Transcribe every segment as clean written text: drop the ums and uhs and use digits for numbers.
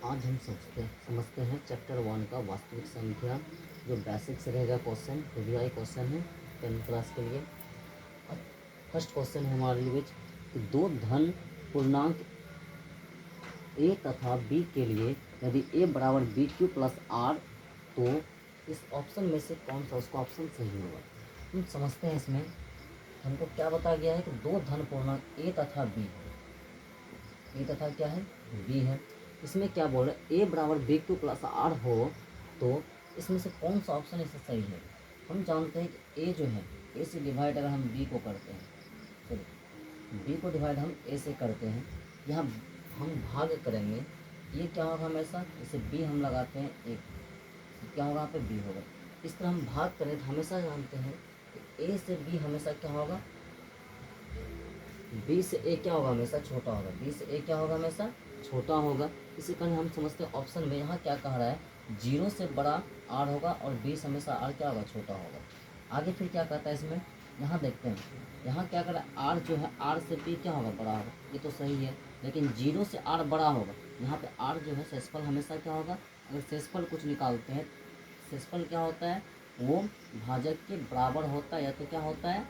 आज हम समझते हैं चैप्टर 1 का वास्तविक संख्या, जो बेसिक से रहेगा क्वेश्चन, रिवाइज क्वेश्चन है 10th क्लास के लिए। अब फर्स्ट क्वेश्चन है हमारे लिए कि दो धन पूर्णांक ए तथा बी के लिए यदि ए बराबर बी क्यू प्लस आर, तो इस ऑप्शन में से कौन सा उसका ऑप्शन सही होगा। हम समझते हैं इसमें हमको क्या बताया गया है कि दो धन पूर्णांक ए तथा बी है। ए तथा क्या है, बी है। इसमें क्या बोल रहे हैं, ए बराबर बी क्यू प्लस आर हो, तो इसमें से कौन सा ऑप्शन इससे सही है। हम जानते हैं कि ए जो है, ए से डिवाइड अगर हम बी को करते हैं, सॉरी बी को डिवाइड हम ए से करते हैं, यहाँ हम भाग करेंगे, ये क्या होगा हमेशा, जैसे बी हम लगाते हैं एक, तो क्या होगा यहाँ पे बी होगा। इस तरह हम भाग करें तो हमेशा जानते हैं कि ए से बी हमेशा क्या होगा, बी से ए क्या होगा, हमेशा छोटा होगा। बी से ए क्या होगा, हमेशा छोटा होगा। इसी कारण हम समझते हैं ऑप्शन में यहाँ क्या कह रहा है, 0 से बड़ा आर होगा और बी से हमेशा आर क्या होगा, छोटा होगा। आगे फिर क्या कहता है इसमें, यहाँ देखते हैं, यहाँ क्या कर रहा है, आर जो है आर से बी क्या होगा, बड़ा होगा। ये तो सही है, लेकिन 0 से आर बड़ा होगा। यहाँ पे आर जो है शेषफल हमेशा क्या होगा, अगर शेषफल कुछ निकालते हैं, शेषफल क्या होता है, वो भाजक के बराबर होता है, या तो क्या होता है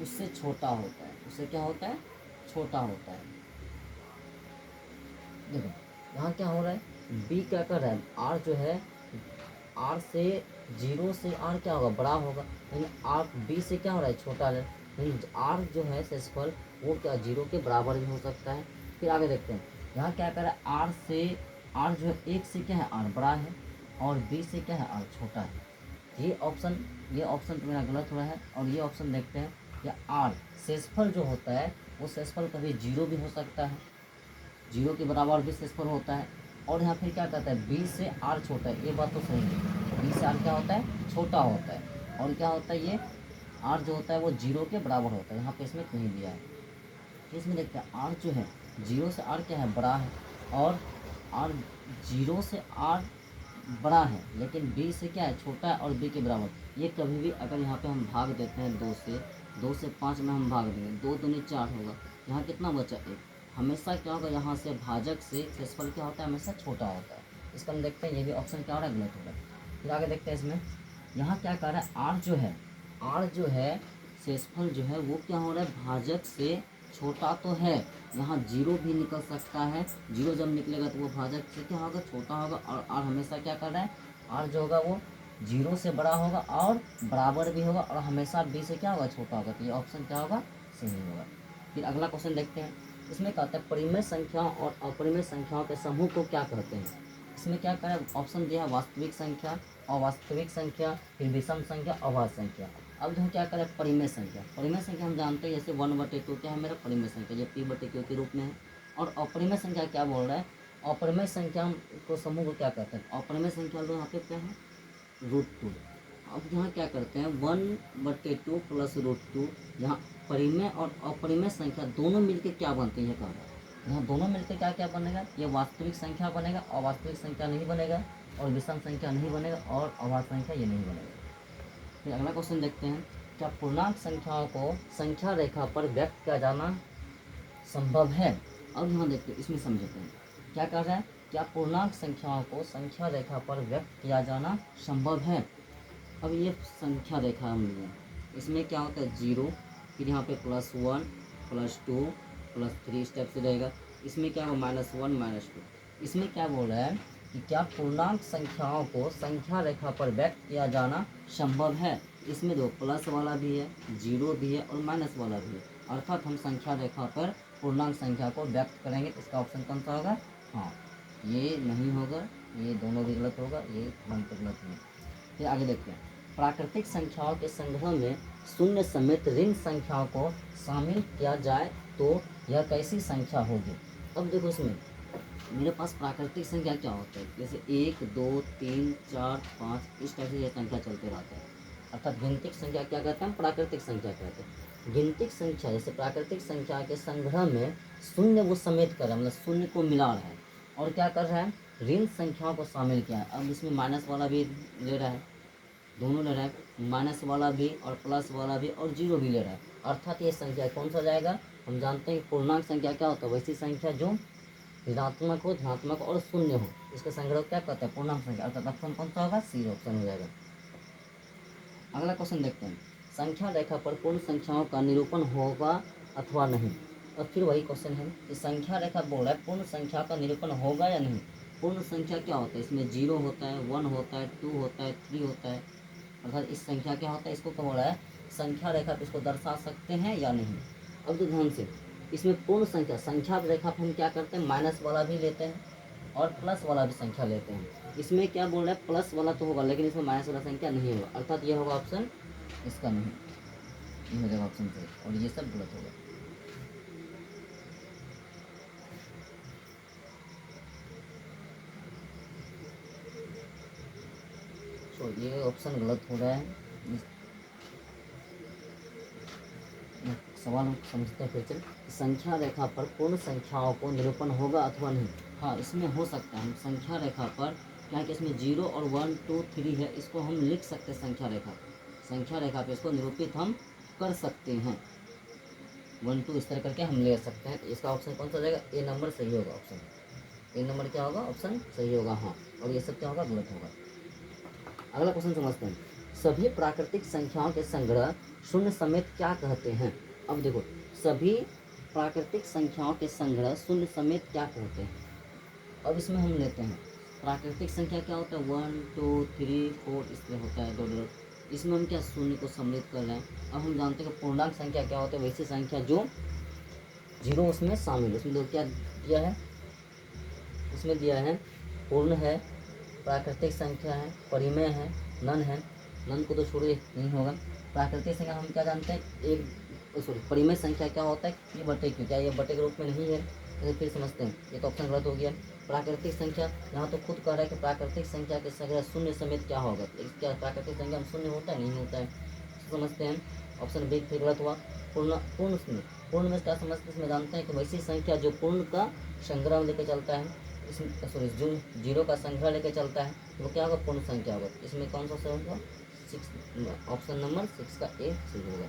उससे छोटा होता है, उससे क्या होता है, छोटा होता है। देखो यहाँ क्या हो रहा है, बी क्या कर रहा है, आर जो है आर से 0 से आर क्या होगा, बड़ा होगा, यानी आर बी से क्या हो रहा है, छोटा है। यानी आर जो है शेषफल वो क्या 0 के बराबर भी हो सकता है। फिर आगे देखते हैं, यहाँ क्या कर रहा है, आर से आर जो है 1 से क्या है, आर बड़ा है, और बी से क्या है, आर छोटा है। ये ऑप्शन तो मेरा गलत हो रहा है। और ये ऑप्शन देखते हैं, या आर शेषफल जो होता है वो शेषफल कभी 0 भी हो सकता है, 0 के बराबर भी शेषफल होता है। और यहाँ फिर क्या कहता है, बी से आर छोटा है, ये बात तो सही है, बी से आर क्या होता है, छोटा होता है। और क्या होता है, ये आर जो होता है वो 0 के बराबर होता है, यहाँ पे इसमें कहीं दिया है। तो इसमें देखते हैं आर जो है 0 से आर क्या है, बड़ा है, और आर 0 से आर बड़ा है, लेकिन बी से क्या है, छोटा है और बी के बराबर। ये कभी भी अगर यहाँ पे हम भाग देते हैं 2 से 5 में हम भाग देंगे, 2 दूनी 4 होगा, यहाँ कितना बचा, 1। हमेशा क्या होगा, यहाँ से भाजक से शेषफल क्या होता है, हमेशा छोटा होता है। इसका हम देखते हैं, ये भी ऑप्शन क्या हो रहा है, गलत हो रहा है। फिर आगे देखते हैं इसमें, यहाँ क्या कह रहा है, आर जो है शेषफल जो है वो क्या हो रहा है, भाजक से छोटा तो है, यहाँ 0 भी निकल सकता है, 0 जब निकलेगा तो वो भाजक से क्या होगा, छोटा होगा। और आर हमेशा क्या कर रहा है, आर जो होगा वो 0 से बड़ा होगा और बराबर भी होगा, और हमेशा बी से क्या होगा, छोटा होगा। तो ये ऑप्शन क्या होगा, सही होगा। फिर अगला क्वेश्चन देखते हैं, इसमें कहते हैं परिमेय संख्याओं और अपरिमेय संख्याओं के समूह को क्या कहते हैं। इसमें क्या करें, ऑप्शन दिया है वास्तविक संख्या, अवास्तविक संख्या, फिर विषम संख्या, अभाज्य संख्या। अब जो क्या करें, परिमेय संख्या। परिमेय संख्या हम जानते हैं, जैसे 1/2 क्या है मेरा परिमेय संख्या, जो P/Q के रूप में है। और अपरिमेय संख्या क्या बोल रहा है, अपरिमेय संख्या को समूह को क्या कहते हैं, अपरिमेय संख्या लो यहाँ पे क्या है, √2। अब यहाँ क्या करते हैं, 1/2 प्लस √2, यहाँ परिमेय और अपरिमेय संख्या दोनों मिलकर क्या बनते हैं, ये कह रहा है। यहाँ दोनों मिलकर क्या क्या बनेगा, ये वास्तविक संख्या बनेगा, अवास्तविक संख्या नहीं बनेगा, और विषम संख्या नहीं बनेगा, और अभाज्य संख्या ये नहीं बनेगा। फिर अगला क्वेश्चन देखते हैं, क्या पूर्णांक संख्याओं को संख्या रेखा पर व्यक्त किया जाना संभव है। अब यहाँ देखते हैं, इसमें समझते हैं क्या कर रहा है, क्या पूर्णांक संख्याओं को संख्या रेखा पर व्यक्त किया जाना संभव है। अब ये संख्या रेखा हम लिए, इसमें क्या होता है 0, फिर यहाँ पे +1 +2 +3 स्टेप से रहेगा। इसमें क्या होगा, -1 -2। इसमें क्या बोल रहा है कि क्या पूर्णांक संख्याओं को संख्या रेखा पर व्यक्त किया जाना संभव है। इसमें दो प्लस वाला भी है, 0 भी है, और माइनस वाला भी है। अर्थात हम संख्या रेखा पर पूर्णांक संख्या को व्यक्त करेंगे, तो इसका ऑप्शन कौन सा होगा, हाँ ये नहीं होगा, ये दोनों भी गलत होगा, ये गलत नहीं। फिर आगे देखते हैं, प्राकृतिक संख्याओं के संग्रह में शून्य समेत ऋण संख्याओं को शामिल किया जाए तो यह कैसी संख्या होगी। अब देखो इसमें मेरे पास प्राकृतिक संख्या क्या होता है, जैसे 1 2 3 4 5 इस टाइप से यह संख्या चलते रहता है। अर्थात गिनतिक संख्या क्या कहते हैं, प्राकृतिक संख्या कहते हैं। गिनतिक संख्या जैसे प्राकृतिक संख्या के संग्रह में शून्य वो समेट कर रहा है, मतलब शून्य को मिला रहा है, और क्या कर रहा है, ऋण संख्याओं को शामिल किया है। अब इसमें माइनस वाला भी ले रहा है, दोनों ले रहा है, माइनस वाला भी और प्लस वाला भी, और 0 भी ले रहा है। अर्थात ये संख्या कौन सा जाएगा, हम जानते हैं पूर्णांक संख्या क्या होता है, वैसी संख्या जो ऋणात्मक हो, धनात्मक और शून्य हो, इसका संग्रह क्या कहते हैं, पूर्णांक संख्या। अर्थात ऑप्शन कौन सा होगा, सी ऑप्शन हो जाएगा। अगला क्वेश्चन देखते हैं, संख्या रेखा पर पूर्ण संख्याओं का निरूपण होगा अथवा नहीं। और फिर वही क्वेश्चन है कि संख्या रेखा बोल रहा है पूर्ण संख्या का निरूपण होगा या नहीं। पूर्ण संख्या क्या होता है, इसमें 0 होता है, 1 होता है, 2 होता है, 3 होता है, अर्थात इस संख्या क्या होता है, इसको क्या बोल रहा है, संख्या रेखा पे इसको दर्शा सकते हैं या नहीं। अब तो ध्यान से, इसमें पूर्ण संख्या, संख्या रेखा पर हम क्या करते हैं, माइनस वाला भी लेते हैं और प्लस वाला भी संख्या लेते हैं। इसमें क्या बोल रहा है, प्लस वाला तो होगा लेकिन इसमें माइनस वाला संख्या नहीं होगा, अर्थात ये होगा ऑप्शन इसका नहीं, ये हो जाएगा ऑप्शन से, और ये सब गलत होगा। तो ये ऑप्शन गलत हो रहा है। सवाल हम समझते हैं फिर से, संख्या रेखा पर पूर्ण संख्याओं को निरूपण होगा अथवा नहीं। हाँ, इसमें हो सकता है, हम संख्या रेखा पर क्या है कि इसमें 0 और 1 2 3 है, इसको हम लिख सकते हैं संख्या रेखा पे इसको निरूपित हम कर सकते हैं, 1 2 इस तरह करके हम ले सकते हैं। तो इसका ऑप्शन कौन सा हो जाएगा, ए नंबर सही होगा ऑप्शन, ए नंबर क्या होगा, ऑप्शन सही होगा। हाँ, और ये सब क्या होगा, गलत होगा। अगला क्वेश्चन समझते हैं, सभी प्राकृतिक संख्याओं के संग्रह शून्य समेत क्या कहते हैं। अब देखो, सभी प्राकृतिक संख्याओं के संग्रह शून्य समेत क्या कहते हैं। अब इसमें हम लेते हैं प्राकृतिक संख्या क्या होता है, 1 2 3 4 इस तरह होता है, दो, इसमें हम क्या शून्य को सम्मिलित कर रहे हैं। अब हम जानते हैं कि पूर्णांक संख्या क्या होता है, वैसी संख्या जो 0 उसमें शामिल है। उसमें क्या दिया है, इसमें दिया है पूर्ण है, प्राकृतिक संख्या है, परिमेय है, नन है, नन को तो छोड़िए नहीं होगा। प्राकृतिक संख्या हम क्या जानते हैं, एक सॉरी परिमेय संख्या क्या होता है, ये बटे क्यों, क्या ये बटे के रूप में नहीं है, तो फिर समझते हैं, ये तो ऑप्शन गलत हो गया। प्राकृतिक संख्या यहाँ तो खुद कह रहा है कि प्राकृतिक संख्या के संग्रह शून्य समेत क्या होगा, क्या प्राकृतिक संख्या में शून्य होता है, नहीं होता है, समझते हैं। ऑप्शन बी फिर गलत हुआ। पूर्ण में क्या समझते हैं, इसमें जानते हैं कि वैसी संख्या जो पूर्ण का संग्रह लेकर चलता है, इसमें सॉरी जो 0 का संग्रह लेकर चलता है, तो वो क्या होगा, पूर्ण संख्या होगा। इसमें कौन सा सही होगा, 6, ऑप्शन नंबर 6 का ए सही होगा।